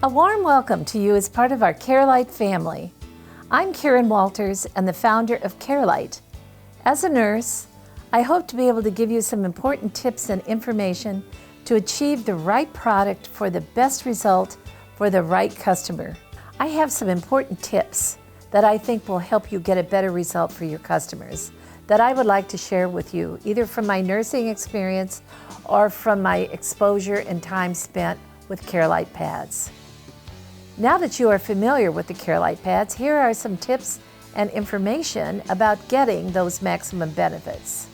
A warm welcome to you as part of our CareLight family. I'm Karen Walters and the founder of CareLight. As a nurse, I hope to be able to give you some important tips and information to achieve the right product for the best result for the right customer. I have some important tips that I think will help you get a better result for your customers that I would like to share with you, either from my nursing experience or from my exposure and time spent with CareLight pads. Now that you are familiar with the CareLight pads, here are some tips and information about getting those maximum benefits.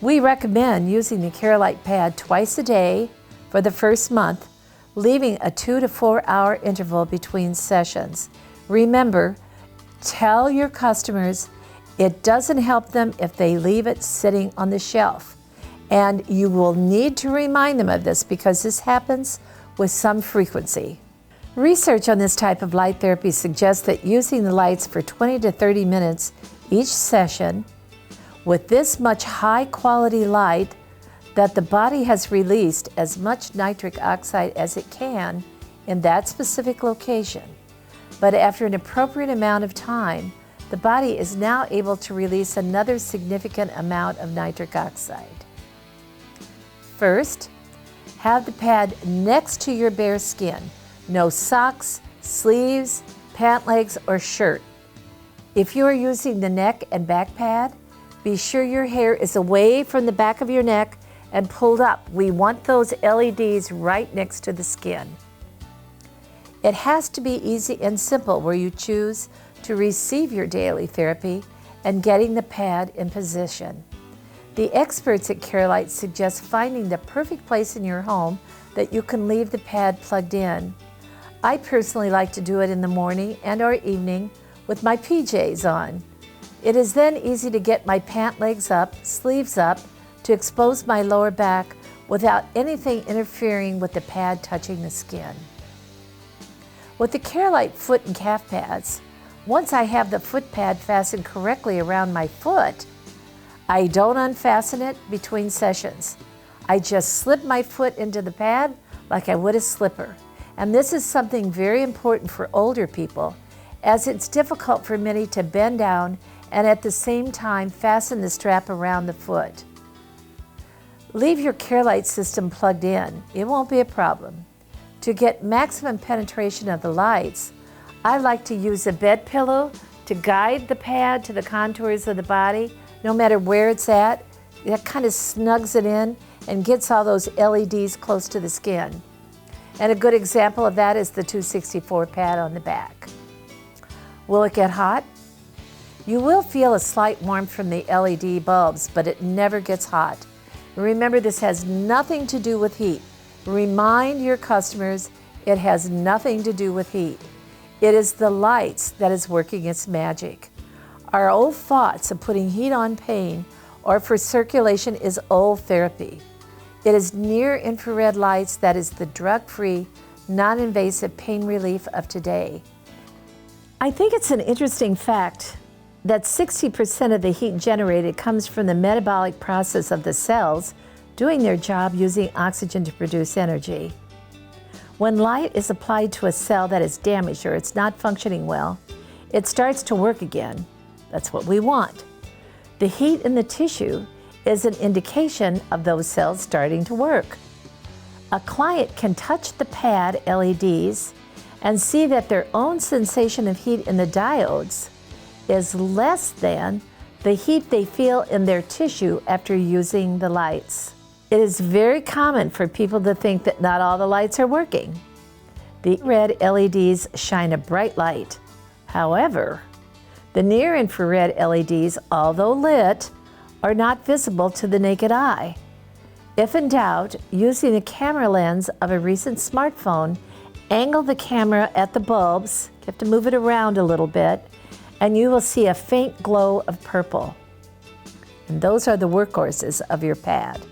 We recommend using the CareLight pad twice a day for the first month, leaving a 2 to 4 hour interval between sessions. Remember, tell your customers it doesn't help them if they leave it sitting on the shelf. And you will need to remind them of this because this happens with some frequency. Research on this type of light therapy suggests that using the lights for 20 to 30 minutes each session with this much high quality light, that the body has released as much nitric oxide as it can in that specific location. But after an appropriate amount of time, the body is now able to release another significant amount of nitric oxide. First, have the pad next to your bare skin. No socks, sleeves, pant legs, or shirt. If you are using the neck and back pad, be sure your hair is away from the back of your neck and pulled up. We want those LEDs right next to the skin. It has to be easy and simple where you choose to receive your daily therapy and getting the pad in position. The experts at CareLight suggest finding the perfect place in your home that you can leave the pad plugged in. I personally like to do it in the morning and or evening with my PJs on. It is then easy to get my pant legs up, sleeves up, to expose my lower back without anything interfering with the pad touching the skin. With the CareLight foot and calf pads, once I have the foot pad fastened correctly around my foot, I don't unfasten it between sessions. I just slip my foot into the pad like I would a slipper. And this is something very important for older people, as it's difficult for many to bend down and at the same time fasten the strap around the foot. Leave your CareLight system plugged in. It won't be a problem. To get maximum penetration of the lights, I like to use a bed pillow to guide the pad to the contours of the body, no matter where it's at. That kind of snugs it in and gets all those LEDs close to the skin. And a good example of that is the 264 pad on the back. Will it get hot? You will feel a slight warmth from the LED bulbs, but it never gets hot. Remember, this has nothing to do with heat. Remind your customers it has nothing to do with heat. It is the lights that is working its magic. Our old thoughts of putting heat on pain or for circulation is old therapy. It is near-infrared lights that is the drug-free, non-invasive pain relief of today. I think it's an interesting fact that 60% of the heat generated comes from the metabolic process of the cells doing their job using oxygen to produce energy. When light is applied to a cell that is damaged or it's not functioning well, it starts to work again. That's what we want. The heat in the tissue is an indication of those cells starting to work. A client can touch the pad LEDs and see that their own sensation of heat in the diodes is less than the heat they feel in their tissue after using the lights. It is very common for people to think that not all the lights are working. The red LEDs shine a bright light. However, the near-infrared LEDs, although lit, are not visible to the naked eye. If in doubt, using the camera lens of a recent smartphone, angle the camera at the bulbs, you have to move it around a little bit, and you will see a faint glow of purple. And those are the workhorses of your pad.